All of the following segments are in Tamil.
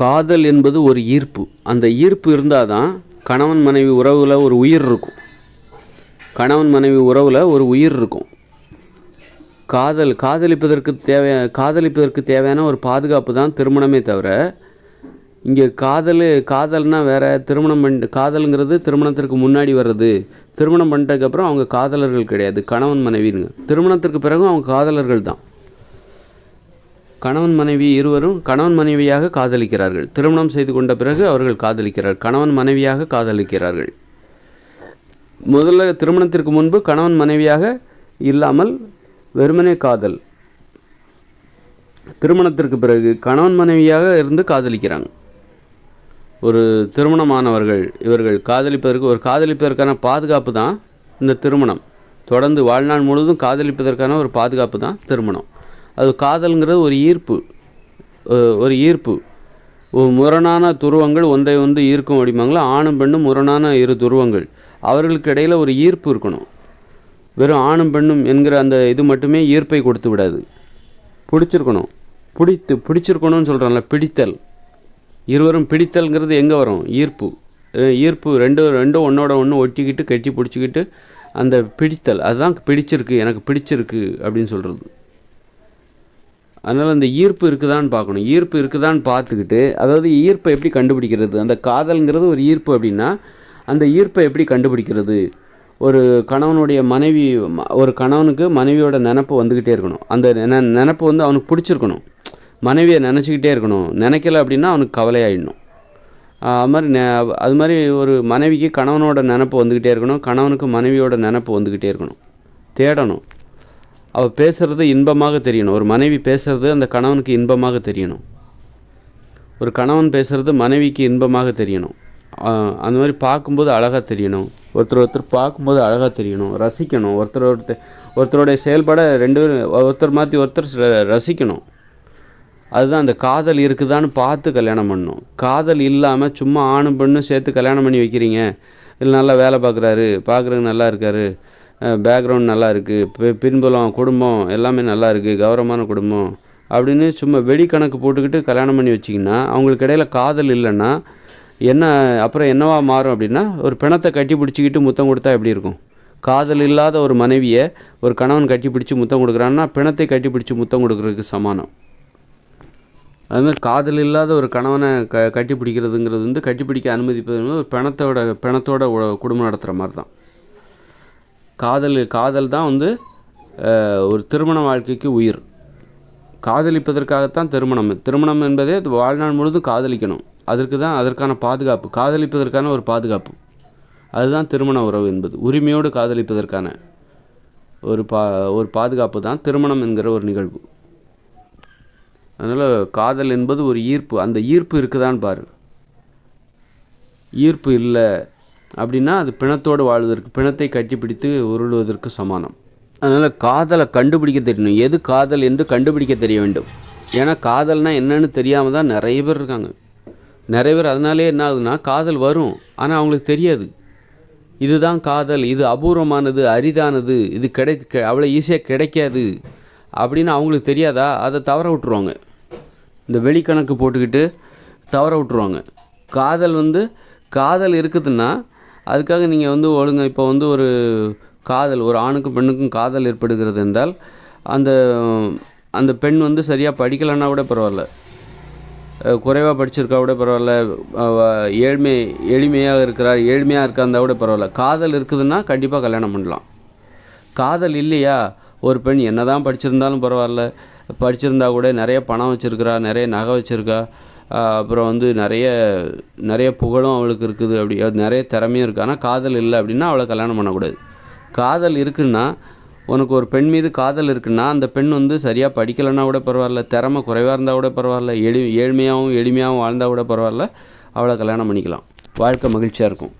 காதல் என்பது ஒரு ஈர்ப்பு. அந்த ஈர்ப்பு இருந்தால் தான் கணவன் மனைவி உறவில் ஒரு உயிர் இருக்கும். கணவன் மனைவி உறவில் ஒரு உயிர் இருக்கும். காதலிப்பதற்கு தேவையான ஒரு பாதுகாப்பு தான் திருமணமே தவிர, இங்கே காதல்னால் வேறு. காதலுங்கிறது திருமணத்திற்கு முன்னாடி வர்றது. திருமணம் பண்ணிட்டதுக்கப்புறம் அவங்க காதலர்கள் கிடையாது, கணவன் மனைவிங்க. திருமணத்திற்கு பிறகும் அவங்க காதலர்கள் தான். கணவன் மனைவி இருவரும் கணவன் மனைவியாக காதலிக்கிறார்கள். திருமணம் செய்து கொண்ட பிறகு அவர்கள் காதலிக்கிறார்கள், கணவன் மனைவியாக காதலிக்கிறார்கள். முதல்ல திருமணத்திற்கு முன்பு கணவன் மனைவியாக இல்லாமல் வெறுமனே காதல். திருமணத்திற்கு பிறகு கணவன் மனைவியாக இருந்து காதலிக்கிறாங்க. ஒரு திருமணமானவர்கள் இவர்கள் காதலிப்பதற்கான பாதுகாப்பு தான் இந்த திருமணம். தொடர்ந்து வாழ்நாள் முழுவதும் காதலிப்பதற்கான ஒரு பாதுகாப்பு தான் திருமணம். அது காதல்ங்கிறது ஒரு ஈர்ப்பு. முரணான துருவங்கள் ஒன்றை ஒன்று ஈர்க்கும் அப்படிம்பாங்களா. ஆணும் பெண்ணும் முரணான இரு துருவங்கள், அவர்களுக்கு இடையில் ஒரு ஈர்ப்பு இருக்கணும். வெறும் ஆணும் பெண்ணும் என்கிற அந்த இது மட்டுமே ஈர்ப்பை கொடுத்து விடாது. பிடிச்சிருக்கணும். பிடிச்சிருக்கணும்னு சொல்கிறாங்கள, பிடித்தல். இருவரும் பிடித்தல்ங்கிறது எங்கே வரும்? ஈர்ப்பு ரெண்டும் ஒன்றோட ஒன்று ஒட்டிக்கிட்டு கட்டி பிடிச்சிக்கிட்டு அந்த பிடித்தல், அதுதான் பிடிச்சிருக்கு, எனக்கு பிடிச்சிருக்கு அப்படின்னு சொல்கிறது. அதனால் அந்த ஈர்ப்பு இருக்குதான்னு பார்க்கணும். ஈர்ப்பு இருக்குதான்னு பார்த்துக்கிட்டு, அதாவது ஈர்ப்பை எப்படி கண்டுபிடிக்கிறது? அந்த காதல்ங்கிறது ஒரு ஈர்ப்பு அப்படின்னா அந்த ஈர்ப்பை எப்படி கண்டுபிடிக்கிறது? ஒரு கணவனுக்கு மனைவியோட நினப்பு வந்துக்கிட்டே இருக்கணும். அந்த நினப்பு அவனுக்கு பிடிச்சிருக்கணும். மனைவியை நினச்சிக்கிட்டே இருக்கணும். நினைக்கல அப்படின்னா அவனுக்கு கவலையாயிடணும். அது மாதிரி ஒரு மனைவிக்கு கணவனோட நினப்பு வந்துக்கிட்டே இருக்கணும். கணவனுக்கு மனைவியோட நினப்பு வந்துக்கிட்டே இருக்கணும். தேடணும். அவள் பேசுகிறது இன்பமாக தெரியணும். ஒரு மனைவி பேசுகிறது அந்த கணவனுக்கு இன்பமாக தெரியணும். ஒரு கணவன் பேசுகிறது மனைவிக்கு இன்பமாக தெரியணும். அந்த மாதிரி பார்க்கும்போது அழகாக தெரியணும். ஒருத்தர் பார்க்கும்போது அழகாக தெரியணும். ரசிக்கணும். ஒருத்தருடைய செயல்பாட ரெண்டு பேரும் ஒருத்தர் மாற்றி ஒருத்தர் ரசிக்கணும். அதுதான் அந்த காதல் இருக்குதான்னு பார்த்து கல்யாணம் பண்ணணும். காதல் இல்லாமல் சும்மா ஆணும் பெண்ணும் சேர்த்து கல்யாணம் பண்ணி வைக்கிறீங்க. இல்லை நல்லா வேலை பார்க்குறதுக்கு நல்லா இருக்கார், பேக்ரவுண்ட் நல்லா இருக்குது, பின்புலம் குடும்பம் எல்லாமே நல்லா இருக்குது, கௌரவமான குடும்பம் அப்படின்னு சும்மா வெடி கணக்கு போட்டுக்கிட்டு கல்யாணம் பண்ணி வச்சிங்கன்னா, அவங்களுக்கு இடையில காதல் இல்லைன்னா அப்புறம் என்னவா மாறும் அப்படின்னா, ஒரு பிணத்தை கட்டி பிடிச்சிக்கிட்டு முத்தம் கொடுத்தா எப்படி இருக்கும்? காதல் இல்லாத ஒரு மனைவியை ஒரு கணவன் கட்டி பிடிச்சி முத்தம் கொடுக்குறான்னா பிணத்தை கட்டி பிடிச்சி முத்தம் கொடுக்குறதுக்கு சமானம். அதுமாதிரி காதல் இல்லாத ஒரு கணவனை கட்டி பிடிக்கிறதுங்கிறது கட்டிப்பிடிக்க அனுமதிப்பது ஒரு பிணத்தோட குடும்பம் நடத்துகிற மாதிரி தான். காதல் தான் ஒரு திருமண வாழ்க்கைக்கு உயிர். காதலிப்பதற்காகத்தான் திருமணம் என்பதே வாழ்நாள் முழுதும் காதலிக்கணும். அதற்கான பாதுகாப்பு, காதலிப்பதற்கான ஒரு பாதுகாப்பு, அதுதான் திருமண உறவு என்பது. உரிமையோடு காதலிப்பதற்கான ஒரு பாதுகாப்பு தான் திருமணம் என்கிற ஒரு நிகழ்வு. அதனால் காதல் என்பது ஒரு ஈர்ப்பு. அந்த ஈர்ப்பு இருக்குதான்னு பாரு. ஈர்ப்பு இல்லை அப்படின்னா அது பிணத்தோடு வாழ்வதற்கு, பிணத்தை கட்டிப்பிடித்து உருளுவதற்கு சமானம். அதனால் காதலை கண்டுபிடிக்க தெரியணும். எது காதல் என்று கண்டுபிடிக்க தெரிய வேண்டும். ஏன்னா காதல்னால் என்னன்னு தெரியாமல் தான் நிறைய பேர் இருக்காங்க. நிறைய பேர் அதனாலே என்ன ஆகுதுன்னா, காதல் வரும் ஆனால் அவங்களுக்கு தெரியாது. இதுதான் காதல், இது அபூர்வமானது, அரிதானது, இது அவ்வளோ ஈஸியாக கிடைக்காது அப்படின்னு அவங்களுக்கு தெரியாதா? அதை தவற விட்டுருவாங்க. இந்த வெளிக்கணக்கு போட்டுக்கிட்டு தவற விட்டுருவாங்க. காதல் இருக்குதுன்னா அதுக்காக நீங்கள் ஒழுங்க இப்போ ஒரு ஆணுக்கும் பெண்ணுக்கும் காதல் ஏற்படுகிறது என்றால் அந்த பெண் சரியாக படிக்கலைன்னா கூட பரவாயில்ல, குறைவாக படிச்சிருக்கா கூட பரவாயில்ல, எளிமையாக இருக்கா கூட பரவாயில்ல. காதல் இருக்குதுன்னா கண்டிப்பாக கல்யாணம் பண்ணலாம். காதல் இல்லையா, ஒரு பெண் என்ன தான் படிச்சிருந்தாலும் பரவாயில்ல, படிச்சிருந்தா கூட நிறைய பணம் வச்சுருக்கிறா, நிறைய நகை வச்சுருக்கா, அப்புறம் நிறைய புகழும் அவளுக்கு இருக்குது, அப்படி நிறைய திறமையும் இருக்குது, ஆனால் காதல் இல்லை அப்படின்னா அவளை கல்யாணம் பண்ணக்கூடாது. காதல் இருக்குன்னா, உனக்கு ஒரு பெண் மீது காதல் இருக்குன்னா அந்த பெண் சரியாக படிக்கலைன்னா கூட பரவாயில்ல, திறமை குறைவாக இருந்தால் கூட பரவாயில்ல, எளிமையாகவும் வாழ்ந்தால் கூட பரவாயில்ல, அவளை கல்யாணம் பண்ணிக்கலாம். வாழ்க்கை மகிழ்ச்சியாக இருக்கும்.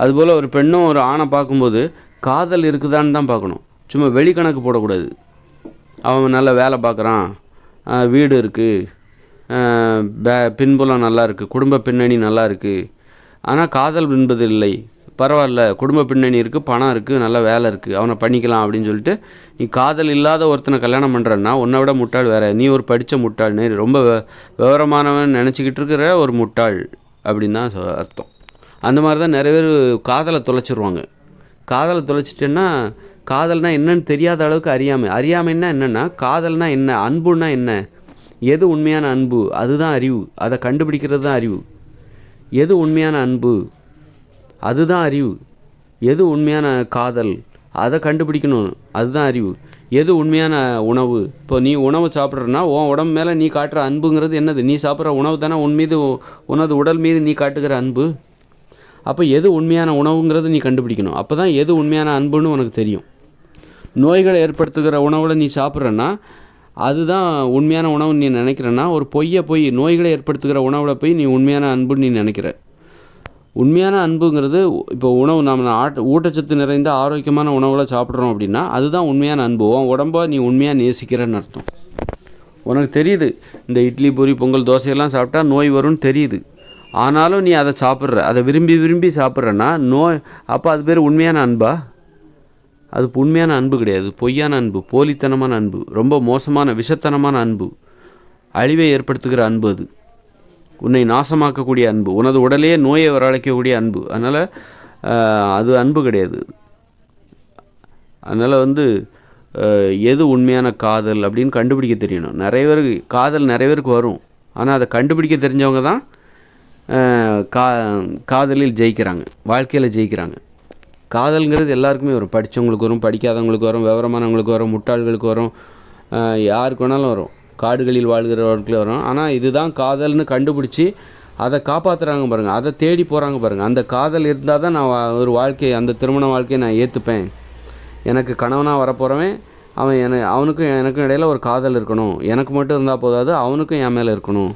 அதுபோல் ஒரு பெண்ணும் ஒரு ஆணை பார்க்கும்போது காதல் இருக்குதான்னு தான் பார்க்கணும். சும்மா வெளிக்கணக்கு போடக்கூடாது. அவன் நல்ல வேலை பார்க்குறான், வீடு இருக்குது, பின்புலம் நல்லா இருக்குது, குடும்ப பின்னணி நல்லா இருக்குது, ஆனால் காதல் என்பது இல்லை. பரவாயில்ல, குடும்ப பின்னணி இருக்குது, பணம் இருக்குது, நல்ல வேலை இருக்குது, அவனை பண்ணிக்கலாம் அப்படின்னு சொல்லிட்டு நீ காதல் இல்லாத ஒருத்தனை கல்யாணம் பண்ணுறன்னா உன்னை விட முட்டாள் வேறு. நீ ஒரு படித்த முட்டாள்னு, ரொம்ப விவரமானவன் நினச்சிக்கிட்டு இருக்கிற ஒரு முட்டாள் அப்படின்னு தான் அர்த்தம். அந்த மாதிரி தான் நிறைய பேர் காதலை தொலைச்சிருவாங்க. காதலை தொலைச்சிட்டேன்னா காதல்னால் என்னன்னு தெரியாத அளவுக்கு அறியாமைன்னா என்னென்னா, காதல்னா என்ன, அன்புன்னா என்ன, எது உண்மையான அன்பு, அதுதான் அறிவு. அதை கண்டுபிடிக்கிறது தான் அறிவு. எது உண்மையான அன்பு, அதுதான் அறிவு. எது உண்மையான காதல், அதை கண்டுபிடிக்கணும், அதுதான் அறிவு. எது உண்மையான உணவு, இப்போ நீ உணவு சாப்பிட்றன்னா உன் உடம்பு மேலே நீ காட்டுற அன்புங்கிறது என்னது? நீ சாப்பிட்ற உணவு தானே உன் மீது, உனது உடல் மீது நீ காட்டுகிற அன்பு. அப்போ எது உண்மையான உணவுங்கிறது நீ கண்டுபிடிக்கணும். அப்போ தான் எது உண்மையான அன்புன்னு உனக்கு தெரியும். நோய்களை ஏற்படுத்துகிற உணவில் நீ சாப்பிட்றன்னா அதுதான் உண்மையான உணவுன்னு நீ நினைக்கிறன்னா, ஒரு போய் நோய்களை ஏற்படுத்துகிற உணவில் போய் நீ உண்மையான அன்புன்னு நீ நினைக்கிற. உண்மையான அன்புங்கிறது இப்போ உணவு நம்ம ஊட்டச்சத்து நிறைந்த ஆரோக்கியமான உணவுகளை சாப்பிட்றோம் அப்படின்னா அதுதான் உண்மையான அன்பு. உன் உடம்பை நீ உண்மையாக நேசிக்கிறன்னு அர்த்தம். உனக்கு தெரியுது இந்த இட்லி பூரி பொங்கல் தோசையெல்லாம் சாப்பிட்டா நோய் வரும்னு தெரியுது, ஆனாலும் நீ அதை சாப்பிட்ற, அதை விரும்பி சாப்பிட்றன்னா நோய். அப்போ அது பேர் உண்மையான அன்பா? அது உண்மையான அன்பு கிடையாது, பொய்யான அன்பு, போலித்தனமான அன்பு, ரொம்ப மோசமான விஷத்தனமான அன்பு, அழிவை ஏற்படுத்துகிற அன்பு. அது உன்னை நாசமாக்கக்கூடிய அன்பு, உனது உடலையே நோயை வரவழைக்கக்கூடிய அன்பு. அதனால் அது அன்பு கிடையாது. அதனால் எது உண்மையான காதல் அப்படின்னு கண்டுபிடிக்க தெரியணும். நிறைய பேருக்கு காதல் நிறைய பேருக்கு வரும், ஆனால் அதை கண்டுபிடிக்க தெரிஞ்சவங்க தான் காதலில் ஜெயிக்கிறாங்க, வாழ்க்கையில் ஜெயிக்கிறாங்க. காதல்ங்கிறது எல்லாருக்குமே வரும். படித்தவங்களுக்கு வரும், படிக்காதவங்களுக்கு வரும், விவரமானவங்களுக்கு வரும், முட்டாள்களுக்கு வரும், யாருக்கு வேணாலும் வரும், காடுகளில் வாழ்கிறவர்களுக்கு வரும். ஆனால் இதுதான் காதல்னு கண்டுபிடிச்சி அதை காப்பாற்றுறாங்க பாருங்கள், அதை தேடி போகிறாங்க பாருங்கள். அந்த காதல் இருந்தால் தான் நான் ஒரு வாழ்க்கையை, அந்த திருமண வாழ்க்கையை நான் ஏற்றுப்பேன். எனக்கு கணவனாக வரப்போகிறவன் அவனுக்கும் எனக்கும் இடையில் ஒரு காதல் இருக்கணும். எனக்கு மட்டும் இருந்தால் போதாது, அவனுக்கும் என் மேலே இருக்கணும்.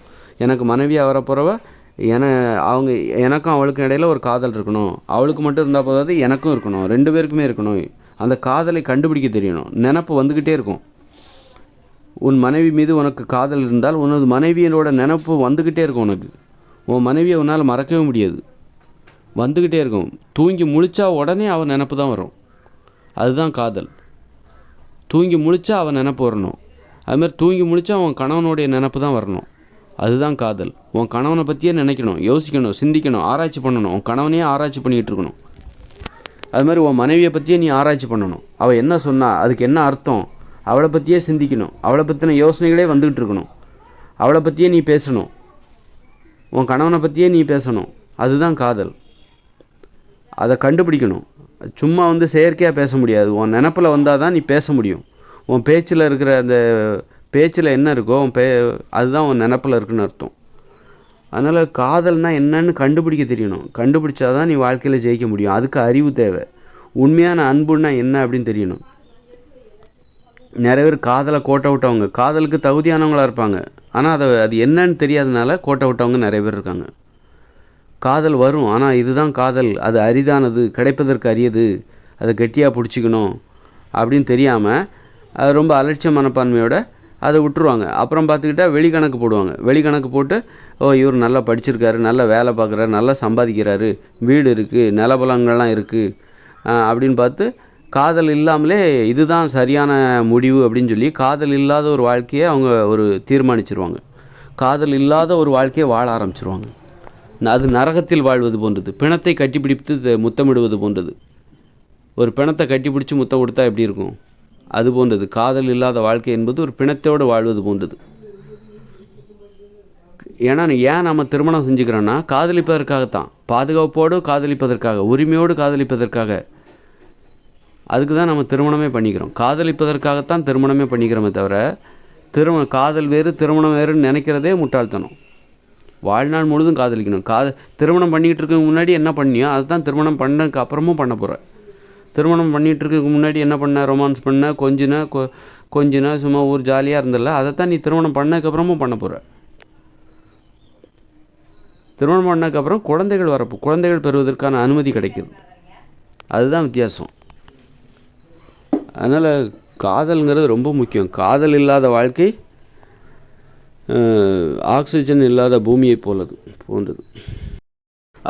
எனக்கு மனைவியாக வரப்போகிறவ எனக்கும் அவளுக்கும் இடையில் ஒரு காதல் இருக்கணும். அவளுக்கு மட்டும் இருந்தால் போதாது, எனக்கும் இருக்கணும், 2 பேருக்குமே இருக்கணும். அந்த காதலை கண்டுபிடிக்க தெரியணும். நினப்பு வந்துக்கிட்டே இருக்கும். உன் மனைவி மீது உனக்கு காதல் இருந்தால் உனது மனைவியோட நினப்பு வந்துக்கிட்டே இருக்கும். உனக்கு உன் மனைவியை உன்னால் மறக்கவே முடியாது, வந்துக்கிட்டே இருக்கும். தூங்கி முழிச்சா உடனே அவன் நினப்பு தான் வரும். அதுதான் காதல். தூங்கி முழிச்சா அவன் நினப்பு வரணும். அதுமாதிரி தூங்கி முழிச்சா அவன் கணவனுடைய நினப்பு தான் வரணும். அதுதான் காதல். உன் கணவனை பற்றியே நினைக்கணும், யோசிக்கணும், சிந்திக்கணும், ஆராய்ச்சி பண்ணணும். உன் கணவனையே ஆராய்ச்சி பண்ணிகிட்டு இருக்கணும். அது மாதிரி உன் மனைவியை பற்றியே நீ ஆராய்ச்சி பண்ணணும். அவள் என்ன சொன்னா, அதுக்கு என்ன அர்த்தம், அவளை பற்றியே சிந்திக்கணும். அவளை பற்றின யோசனைகளே வந்துக்கிட்டு இருக்கணும். அவளை பற்றியே நீ பேசணும், உன் கணவனை பற்றியே நீ பேசணும். அதுதான் காதல். அதை கண்டுபிடிக்கணும். சும்மா செயற்கையாக பேச முடியாது. உன் நினப்பில் வந்தால் தான் நீ பேச முடியும். உன் பேச்சில் இருக்கிற அந்த பேச்சில் என்ன இருக்கோ அதுதான் உன் நினப்பில் இருக்குன்னு அர்த்தம். அதனால் காதல்னால் என்னன்னு கண்டுபிடிக்க தெரியணும். கண்டுபிடிச்சா தான் நீ வாழ்க்கையில் ஜெயிக்க முடியும். அதுக்கு அறிவு தேவை. உண்மையான அன்புன்னா என்ன அப்படின்னு தெரியணும். நிறைய பேர் காதலை கோட்டை விட்டவங்க, காதலுக்கு தகுதியானவங்களாக இருப்பாங்க, ஆனால் அது என்னன்னு தெரியாதனால கோட்டை விட்டவங்க நிறைய பேர் இருக்காங்க. காதல் வரும், ஆனால் இதுதான் காதல், அது அரிதானது, கிடைப்பதற்கு அரியது, அதை கெட்டியாக பிடிச்சிக்கணும் அப்படின்னு தெரியாமல் அது ரொம்ப அலட்சிய மனப்பான்மையோட அதை விட்டுருவாங்க. அப்புறம் பார்த்துக்கிட்டா வெளிக்கணக்கு போடுவாங்க. வெளிக்கணக்கு போட்டு இவர் நல்லா படிச்சிருக்காரு, நல்லா வேலை பார்க்குறாரு, நல்லா சம்பாதிக்கிறாரு, வீடு இருக்குது, நிலபலங்கள்லாம் இருக்குது அப்படின்னு பார்த்து காதல் இல்லாமலே இதுதான் சரியான முடிவு அப்படின்னு சொல்லி காதல் இல்லாத ஒரு வாழ்க்கையை அவங்க தீர்மானிச்சிருவாங்க. காதல் இல்லாத ஒரு வாழ்க்கையை வாழ ஆரம்பிச்சிருவாங்க. அது நரகத்தில் வாழ்வது போன்றது. பிணத்தை கட்டிப்பிடித்து முத்தமிடுவது போன்றது. ஒரு பிணத்தை கட்டிப்பிடிச்சு முத்தம் கொடுத்தா எப்படி இருக்கும், அது போன்றது. காதல் இல்லாத வாழ்க்கை என்பது ஒரு பிணத்தோடு வாழ்வது போன்றது. ஏன்னா ஏன் நம்ம திருமணம் செஞ்சுக்கிறோன்னா காதலிப்பதற்காகத்தான், பாதுகாப்போடு காதலிப்பதற்காக, உரிமையோடு காதலிப்பதற்காக. அதுக்கு தான் நம்ம திருமணமே பண்ணிக்கிறோம். காதலிப்பதற்காகத்தான் திருமணமே பண்ணிக்கிறோமே தவிர காதல் வேறு திருமணம் வேறுன்னு நினைக்கிறதே முட்டாள்தனம். வாழ்நாள் முழுதும் காதலிக்கணும். திருமணம் பண்ணிக்கிட்டு இருக்க முன்னாடி என்ன பண்ணியோ அதை தான் திருமணம் பண்ணதுக்கு அப்புறமும் பண்ண போகிறேன். திருமணம் பண்ணிகிட்டு இருக்க முன்னாடி என்ன பண்ண, ரொமான்ஸ் பண்ண, கொஞ்சினா சும்மா ஊர் ஜாலியாக இருந்ததில்ல, அதைத்தான் நீ திருமணம் பண்ணதுக்கப்புறமும் பண்ண போகிற. திருமணம் பண்ணதுக்கப்புறம் குழந்தைகள் பெறுவதற்கான அனுமதி கிடைக்குது. அதுதான் வித்தியாசம். அதனால் காதல்ங்கிறது ரொம்ப முக்கியம். காதல் இல்லாத வாழ்க்கை ஆக்சிஜன் இல்லாத பூமியை போன்றது.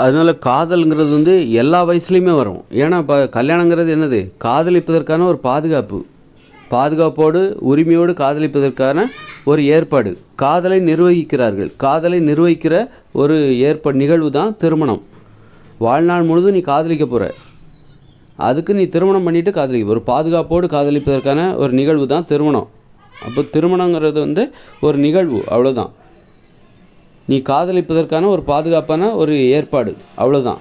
அதனால் காதல்ங்கிறது வந்து எல்லா வயசுலேயுமே வரும். ஏன்னா இப்போ கல்யாணங்கிறது என்னது, காதலிப்பதற்கான ஒரு பாதுகாப்போடு உரிமையோடு காதலிப்பதற்கான ஒரு ஏற்பாடு. காதலை நிர்வகிக்கிறார்கள். காதலை நிர்வகிக்கிற ஒரு நிகழ்வு தான் திருமணம். வாழ்நாள் முழுதும் நீ காதலிக்க போகிற, அதுக்கு நீ திருமணம் பண்ணிவிட்டு காதலிக்க ஒரு பாதுகாப்போடு காதலிப்பதற்கான ஒரு நிகழ்வு தான் திருமணம். அப்போ திருமணங்கிறது வந்து ஒரு நிகழ்வு, அவ்வளோதான். நீ காதலிப்பதற்கான ஒரு பாதுகாப்பான ஒரு ஏற்பாடு, அவ்வளோதான்.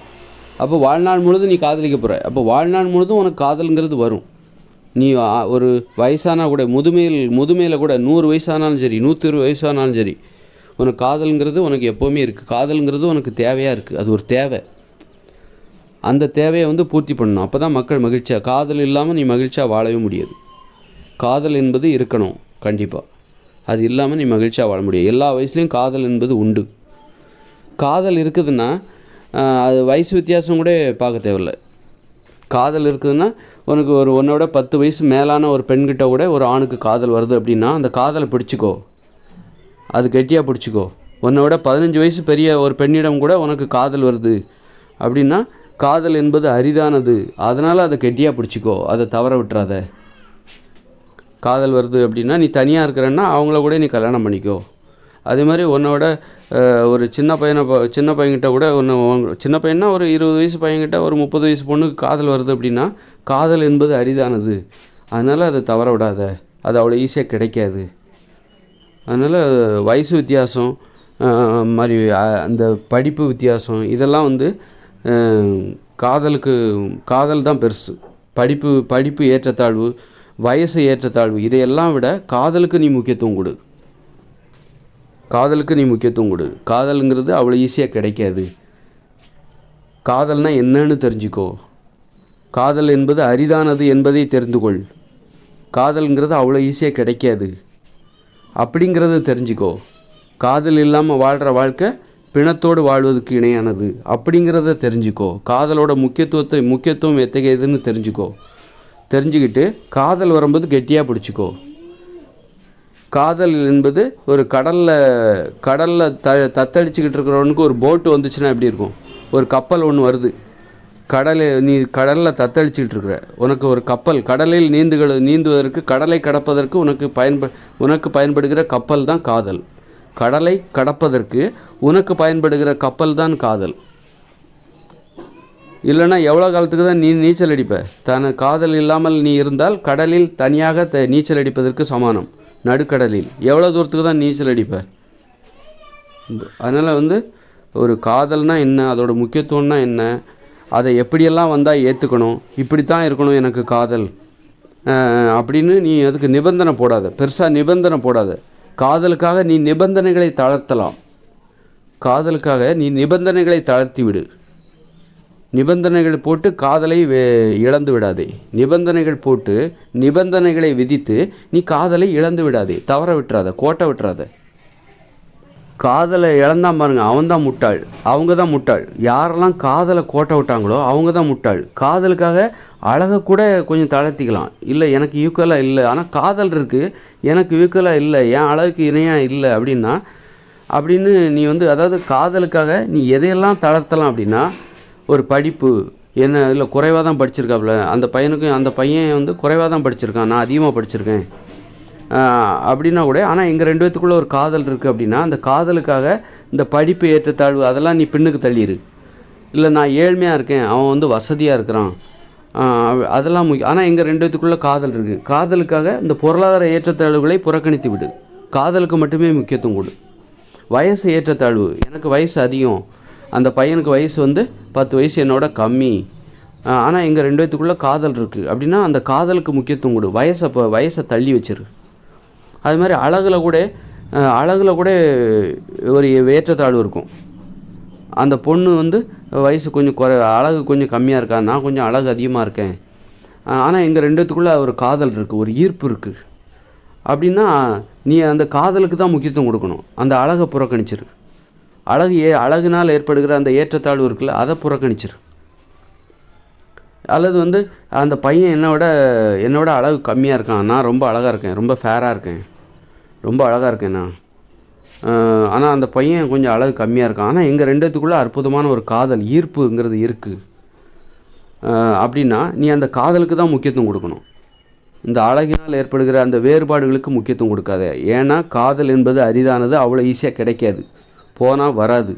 அப்போ வாழ்நாள் முழுதும் நீ காதலிக்க போகிற, அப்போ வாழ்நாள் முழுதும் உனக்கு காதலுங்கிறது வரும். நீ ஒரு வயசானா கூட முதுமையில் கூட 100 வயசானாலும் சரி, 120 வயசானாலும் சரி, உனக்கு காதலுங்கிறது உனக்கு எப்போவுமே இருக்குது. காதலுங்கிறது உனக்கு தேவையாக இருக்குது. அது ஒரு தேவை. அந்த தேவையை வந்து பூர்த்தி பண்ணணும். அப்போ தான் மக்கள் மகிழ்ச்சியாக, காதல் இல்லாமல் நீ மகிழ்ச்சியாக வாழவே முடியாது. காதல் என்பது இருக்கணும் கண்டிப்பாக. அது இல்லாமல் நீ மகிழ்ச்சியாக வாழ முடியாது. எல்லா வயசுலேயும் காதல் என்பது உண்டு. காதல் இருக்குதுன்னா அது வயசு வித்தியாசம் கூட பார்க்க தேவையில்ல. காதல் இருக்குதுன்னா உனக்கு உன்னோட 10 வயசு மேலான ஒரு பெண்கிட்ட கூட ஒரு ஆணுக்கு காதல் வருது அப்படின்னா அந்த காதலை பிடிச்சிக்கோ, அது கெட்டியாக பிடிச்சிக்கோ. உன்னோட 15 வயசு பெரிய ஒரு பெண்ணிடம் கூட உனக்கு காதல் வருது அப்படின்னா காதல் என்பது அரிதானது. அதனால் அதை கெட்டியாக பிடிச்சிக்கோ, அதை தவற விட்டுறாத. காதல் வருது அப்படின்னா நீ தனியாக இருக்கிறன்னா அவங்கள கூட நீ கல்யாணம் பண்ணிக்கோ. அதே மாதிரி உன்னோட ஒரு சின்ன பையன்கிட்ட கூட சின்ன பையனா ஒரு 20 வயசு பையன்கிட்ட ஒரு 30 வயசு பொண்ணுக்கு காதல் வருது அப்படின்னா காதல் என்பது அரிதானது. அதனால் அதை தவற விடாத, அது அவ்வளோ ஈஸியாக கிடைக்காது. அதனால் வயசு வித்தியாசம் மாதிரி அந்த படிப்பு வித்தியாசம் இதெல்லாம் வந்து காதல் தான் பெருசு. படிப்பு ஏற்றத்தாழ்வு, வயசு ஏற்றத்தாழ்வு, இதையெல்லாம் விட காதலுக்கு நீ முக்கியத்துவம் கொடு. காதலுங்கிறது அவ்வளோ ஈஸியாக கிடைக்காது. காதல்னால் என்னன்னு தெரிஞ்சுக்கோ. காதல் என்பது அரிதானது என்பதை தெரிந்து கொள். காதல்ங்கிறது அவ்வளோ ஈஸியாக கிடைக்காது அப்படிங்கிறத தெரிஞ்சுக்கோ. காதல் இல்லாமல் வாழ்கிற வாழ்க்கை பிணத்தோடு வாழ்வதற்கு இணையானது அப்படிங்கிறத தெரிஞ்சுக்கோ. காதலோட முக்கியத்துவம் எத்தகையதுன்னு தெரிஞ்சுக்கிட்டு காதல் வரும்போது கெட்டியாக பிடிச்சிக்கோ. காதல் என்பது ஒரு கடலில் தத்தளிச்சுக்கிட்டு இருக்கிறவனுக்கு ஒரு போட்டு வந்துச்சுன்னா எப்படி இருக்கும்? ஒரு கப்பல் ஒன்று வருது, நீ கடலில் தத்தளிச்சுக்கிட்டு இருக்கிற, உனக்கு ஒரு கப்பல் கடலில் நீந்துவதற்கு, கடலை கடப்பதற்கு உனக்கு பயன்படுகிற கப்பல் தான் காதல். கடலை கடப்பதற்கு உனக்கு பயன்படுகிற கப்பல் தான் காதல். இல்லைன்னா எவ்வளோ காலத்துக்கு தான் நீ நீச்சல் அடிப்ப? காதல் இல்லாமல் நீ இருந்தால் கடலில் தனியாக நீச்சல் அடிப்பதற்கு சமானம். நடுக்கடலில் எவ்வளோ தூரத்துக்கு தான் நீச்சல் அடிப்ப? அதனால் வந்து ஒரு காதல்னால் என்ன, அதோட முக்கியத்துவம்னா என்ன, அதை எப்படியெல்லாம் வந்தால் ஏற்றுக்கணும், இப்படித்தான் இருக்கணும் எனக்கு காதல் அப்படின்னு நீ அதுக்கு நிபந்தனை போடாத, பெருசாக நிபந்தனை போடாத. காதலுக்காக நீ நிபந்தனைகளை தளர்த்தலாம். காதலுக்காக நீ நிபந்தனைகளை தளர்த்தி விடு. நிபந்தனைகள் போட்டு காதலை இழந்து விடாதே. நிபந்தனைகள் போட்டு நிபந்தனைகளை விதித்து நீ காதலை இழந்து விடாதே, தவற விட்டுறாத, கோட்டை விட்டுறாத. காதலை இழந்தான் பாருங்க, அவன் தான் முட்டாள், அவங்க தான் முட்டாள். யாரெல்லாம் காதலை கோட்டை விட்டாங்களோ அவங்க தான் முட்டாள். காதலுக்காக அழகை கூட கொஞ்சம் தளர்த்திக்கலாம். இல்லை எனக்கு ஈக்குவலாக இல்லை, ஆனால் காதல் இருக்குது, எனக்கு ஈக்குவலாக இல்லை, என் அழகுக்கு இணையாக இல்லை அப்படின்னு நீ வந்து, அதாவது காதலுக்காக நீ எதையெல்லாம் தளர்த்தலாம் அப்படின்னா, ஒரு படிப்பு என்ன இல்லை குறைவாக தான் படிச்சிருக்காப்புல அந்த பையன் வந்து குறைவாக தான் படிச்சிருக்கான், நான் அதிகமாக படிச்சிருக்கேன் அப்படின்னா கூட, ஆனால் எங்கள் 2 பேத்துக்குள்ளே ஒரு காதல் இருக்குது அப்படின்னா அந்த காதலுக்காக இந்த படிப்பு ஏற்றத்தாழ்வு அதெல்லாம் நீ பின்னுக்கு தள்ளிடு. இல்லை நான் ஏழ்மையாக இருக்கேன், அவன் வந்து வசதியாக இருக்கிறான், அதெல்லாம் ஆனால் எங்கள் 2 பேத்துக்குள்ளே காதல் இருக்குது. காதலுக்காக இந்த பொருளாதார ஏற்றத்தாழ்வுகளை புறக்கணித்து விடு. காதலுக்கு மட்டுமே முக்கியத்துவம் கொடு. வயசு ஏற்றத்தாழ்வு, எனக்கு வயசு அதிகம், அந்த பையனுக்கு வயசு வந்து 10 வயசு என்னோட கம்மி, ஆனால் எங்கள் 2 பேத்துக்குள்ளே காதல் இருக்குது அப்படின்னா அந்த காதலுக்கு முக்கியத்துவம் கொடு. வயசை தள்ளி வச்சிரு. அது மாதிரி அழகில் கூட ஒரு ஏற்றத்தாழ்வு இருக்கும். அந்த பொண்ணு வந்து வயசு கொஞ்சம் அழகு கொஞ்சம் கம்மியாக இருக்கா, நான் கொஞ்சம் அழகு அதிகமாக இருக்கேன், ஆனால் எங்கள் 2 பேத்துக்குள்ளே ஒரு காதல் இருக்குது, ஒரு ஈர்ப்பு இருக்குது அப்படின்னா நீ அந்த காதலுக்கு தான் முக்கியத்துவம் கொடுக்கணும். அந்த அழகை புறக்கணிச்சிரு. அழகுனால் ஏற்படுகிற அந்த ஏற்றத்தாழ்வு இருக்குல்ல, அதை புறக்கணிச்சிரு. அல்லது வந்து அந்த பையன் என்னோட அழகு கம்மியாக இருக்கான், நான் ரொம்ப அழகாக இருக்கேன், ரொம்ப ஃபேராக இருக்கேன், ரொம்ப அழகாக இருக்கேன் நான் ஆனால் அந்த பையன் கொஞ்சம் அழகு கம்மியாக இருக்கான். ஆனால் எங்கள் ரெண்டுத்துக்குள்ளே அற்புதமான ஒரு காதல் ஈர்ப்புங்கிறது இருக்குது அப்படின்னா நீ அந்த காதலுக்கு தான் முக்கியத்துவம் கொடுக்கணும். இந்த அழகினால் ஏற்படுகிற அந்த வேறுபாடுகளுக்கு முக்கியத்துவம் கொடுக்காத. ஏன்னா காதல் என்பது அரிதானது, அவ்வளோ ஈஸியாக கிடைக்காது, போனால் வராது.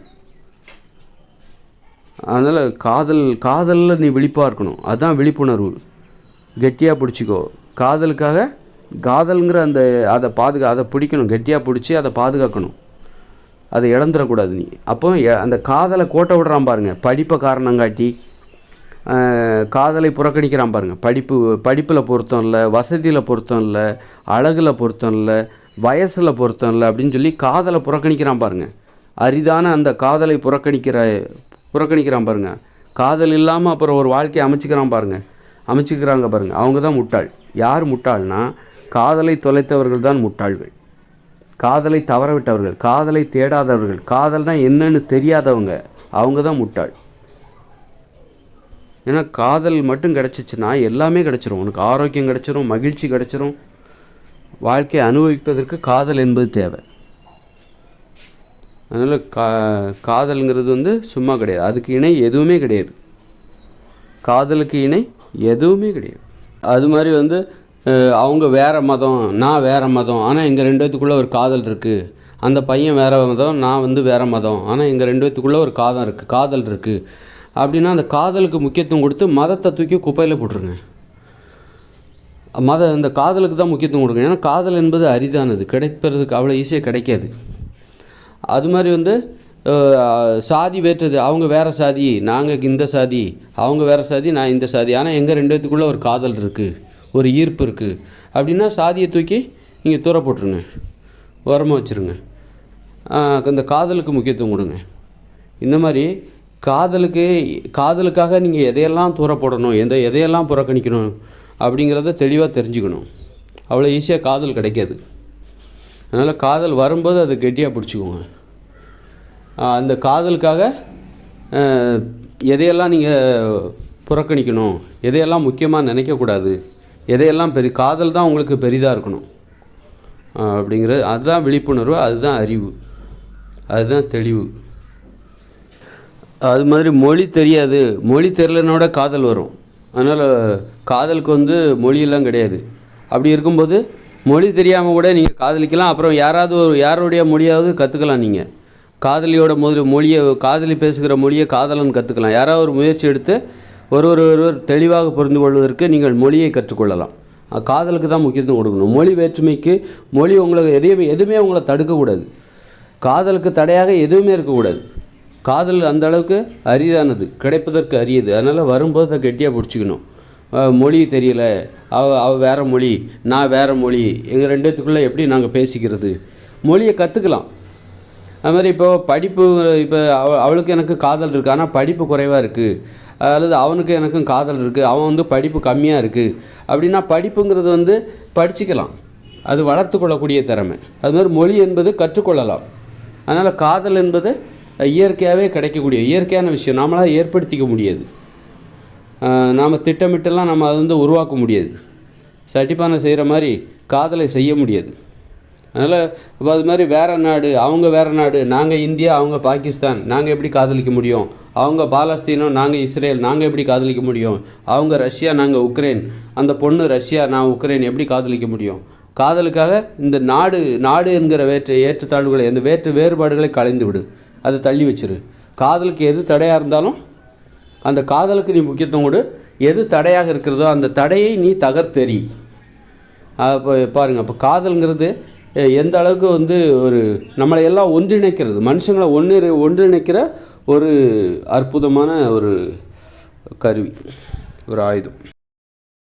அதனால் காதலில் நீ விழிப்பாக இருக்கணும். அதுதான் விழிப்புணர்வு. கெட்டியாக பிடிச்சிக்கோ. காதலுங்கிற அதை பிடிக்கணும், கெட்டியாக பிடிச்சி அதை பாதுகாக்கணும், அதை இழந்துடக்கூடாது நீ. அப்போ அந்த காதலை கோட்டை விடுறான் பாருங்கள், படிப்பை காரணம் காட்டி காதலை புறக்கணிக்கிறான் பாருங்கள். படிப்பில் பொருத்தம் இல்லை, வசதியில் பொருத்தம் இல்லை, அழகில் பொருத்தம் இல்லை, வயசில் பொருத்தம் இல்லை அப்படின்னு சொல்லி காதலை புறக்கணிக்கிறான் பாருங்கள். அரிதான அந்த காதலை புறக்கணிக்கிறான் பாருங்கள். காதல் இல்லாமல் அப்புறம் ஒரு வாழ்க்கையை அமைச்சிக்கிறாங்க பாருங்கள். அவங்க தான் முட்டாள். யார் முட்டாள்னா காதலை தொலைத்தவர்கள் தான் முட்டாள்கள். காதலை தவற விட்டவர்கள், காதலை தேடாதவர்கள், காதல்னால் என்னன்னு தெரியாதவங்க, அவங்க தான் முட்டாள். ஏன்னா காதல் மட்டும் கிடச்சிச்சின்னா எல்லாமே கிடச்சிரும். உனக்கு ஆரோக்கியம் கிடச்சிரும், மகிழ்ச்சி கிடச்சிரும். வாழ்க்கையை அனுபவிப்பதற்கு காதல் என்பது தேவை. அதனால் காதல்ங்கிறது சும்மா கிடையாது. அதுக்கு இணை எதுவுமே கிடையாது. காதலுக்கு இணை எதுவுமே கிடையாது. அது மாதிரி அவங்க வேறு மதம், நான் வேறு மதம், ஆனால் எங்கள் ரெண்டு பேத்துக்குள்ளே ஒரு காதல் இருக்குது. அந்த பையன் வேறு மதம், நான் வேறு மதம், ஆனால் எங்கள் ரெண்டு பேத்துக்குள்ளே ஒரு காதல் இருக்குது அப்படின்னா அந்த காதலுக்கு முக்கியத்துவம் கொடுத்து மதத்தை தூக்கி குப்பையில் போட்டுருங்க. அந்த காதலுக்கு தான் முக்கியத்துவம் கொடுங்க. ஏன்னா காதல் என்பது அரிதானது, கிடைப்பதற்கு அவ்வளோ ஈஸியாக கிடைக்காது. அது மாதிரி சாதி வேற்றது. அவங்க வேறு சாதி, நாங்கள் இந்த சாதி, அவங்க வேறு சாதி, நான் இந்த சாதி, ஆனால் எங்கள் ரெண்டு பேத்துக்குள்ளே ஒரு காதல் இருக்குது, ஒரு ஈர்ப்பு இருக்குது அப்படின்னா சாதியை தூக்கி நீங்கள் தூர போட்டுருங்க, ஓரமாக வச்சுருங்க. அந்த காதலுக்கு முக்கியத்துவம் கொடுங்க. இந்த மாதிரி காதலுக்காக நீங்கள் எதையெல்லாம் தூர போடணும், எதையெல்லாம் புறக்கணிக்கணும் அப்படிங்கிறத தெளிவாக தெரிஞ்சுக்கணும். அவ்வளோ ஈஸியாக காதல் கிடைக்காது. அதனால் காதல் வரும்போது அதை கெட்டியாக பிடிச்சிக்கோங்க. அந்த காதலுக்காக எதையெல்லாம் நீங்கள் புறக்கணிக்கணும், எதையெல்லாம் முக்கியமாக நினைக்கக்கூடாது, எதையெல்லாம் காதல் தான் உங்களுக்கு பெரிதாக இருக்கணும் அப்படிங்கிறது. அதுதான் விழிப்புணர்வு, அதுதான் அறிவு, அதுதான் தெளிவு. அது மாதிரி மொழி தெரியாது, மொழி தெரியலனோட காதல் வரும். அதனால் காதலுக்கு மொழியெல்லாம் கிடையாது. அப்படி இருக்கும்போது மொழி தெரியாமல் கூட நீங்கள் காதலிக்கலாம். அப்புறம் யாருடைய மொழியாவது கற்றுக்கலாம். நீங்கள் காதலியோட காதலி பேசுகிற மொழியை காதலன் கற்றுக்கலாம். யாராவது ஒரு முயற்சி எடுத்து ஒருவர் தெளிவாக புரிந்து கொள்வதற்கு நீங்கள் மொழியை கற்றுக்கொள்ளலாம். காதலுக்கு தான் முக்கியத்துவம் கொடுக்கணும். மொழி வேற்றுமைக்கு உங்களுக்கு எதுவுமே உங்களை தடுக்கக்கூடாது. காதலுக்கு தடையாக எதுவுமே இருக்கக்கூடாது. காதல் அந்த அளவுக்கு அரிதானது, கிடைப்பதற்கு அரியது. அதனால் வரும்போது அதை கெட்டியாக பிடிச்சிக்கணும். மொழி தெரியல, அவள் வேறு மொழி, நான் வேறு மொழி, எங்கள் ரெண்டுத்துக்குள்ளே எப்படி நாங்கள் பேசிக்கிறது, மொழியை கற்றுக்கலாம். அது மாதிரி இப்போ அவளுக்கு எனக்கு காதல் இருக்குது, ஆனால் படிப்பு குறைவாக இருக்குது, அல்லது அவனுக்கு எனக்கும் காதல் இருக்குது, அவன் படிப்பு கம்மியாக இருக்குது அப்படின்னா படிப்புங்கிறது படிச்சுக்கலாம். அது வளர்த்து கொள்ளக்கூடிய திறமை. அது மாதிரி மொழி என்பது கற்றுக்கொள்ளலாம். அதனால் காதல் என்பது இயற்கையாகவே கிடைக்கக்கூடிய இயற்கையான விஷயம். நாமளாக ஏற்படுத்திக்க முடியாது. நாம் திட்டமிட்டெல்லாம் நம்ம அதை உருவாக்க முடியாது. சட்டிப்பானை செய்கிற மாதிரி காதலை செய்ய முடியாது. அதனால் இப்போ அது மாதிரி வேறு நாடு, அவங்க வேறு நாடு, நாங்கள் இந்தியா, அவங்க பாகிஸ்தான், நாங்கள் எப்படி காதலிக்க முடியும்? அவங்க பாலஸ்தீனம், நாங்கள் இஸ்ரேல், நாங்கள் எப்படி காதலிக்க முடியும்? அவங்க ரஷ்யா, நாங்கள் உக்ரைன், அந்த பொண்ணு ரஷ்யா, நான் உக்ரைன், எப்படி காதலிக்க முடியும்? காதலுக்காக இந்த நாடு என்கிற ஏற்றத்தாழ்வுகளை, அந்த வேறுபாடுகளை கலைந்து விடு, அதை தள்ளி வச்சிரு. காதலுக்கு எது தடையாக இருந்தாலும் அந்த காதலுக்கு நீ முக்கியத்துவம் கொடு. எது தடையாக இருக்கிறதோ அந்த தடையை நீ தகர்த்தெறி. அப்போ பாருங்கள், அப்போ காதல்ங்கிறது எந்த அளவுக்கு ஒரு நம்மளை எல்லாம் ஒன்றிணைக்கிறது, மனுஷங்களை ஒன்றிணைக்கிற ஒரு அற்புதமான ஒரு கருவி, ஒரு ஆயுதம்.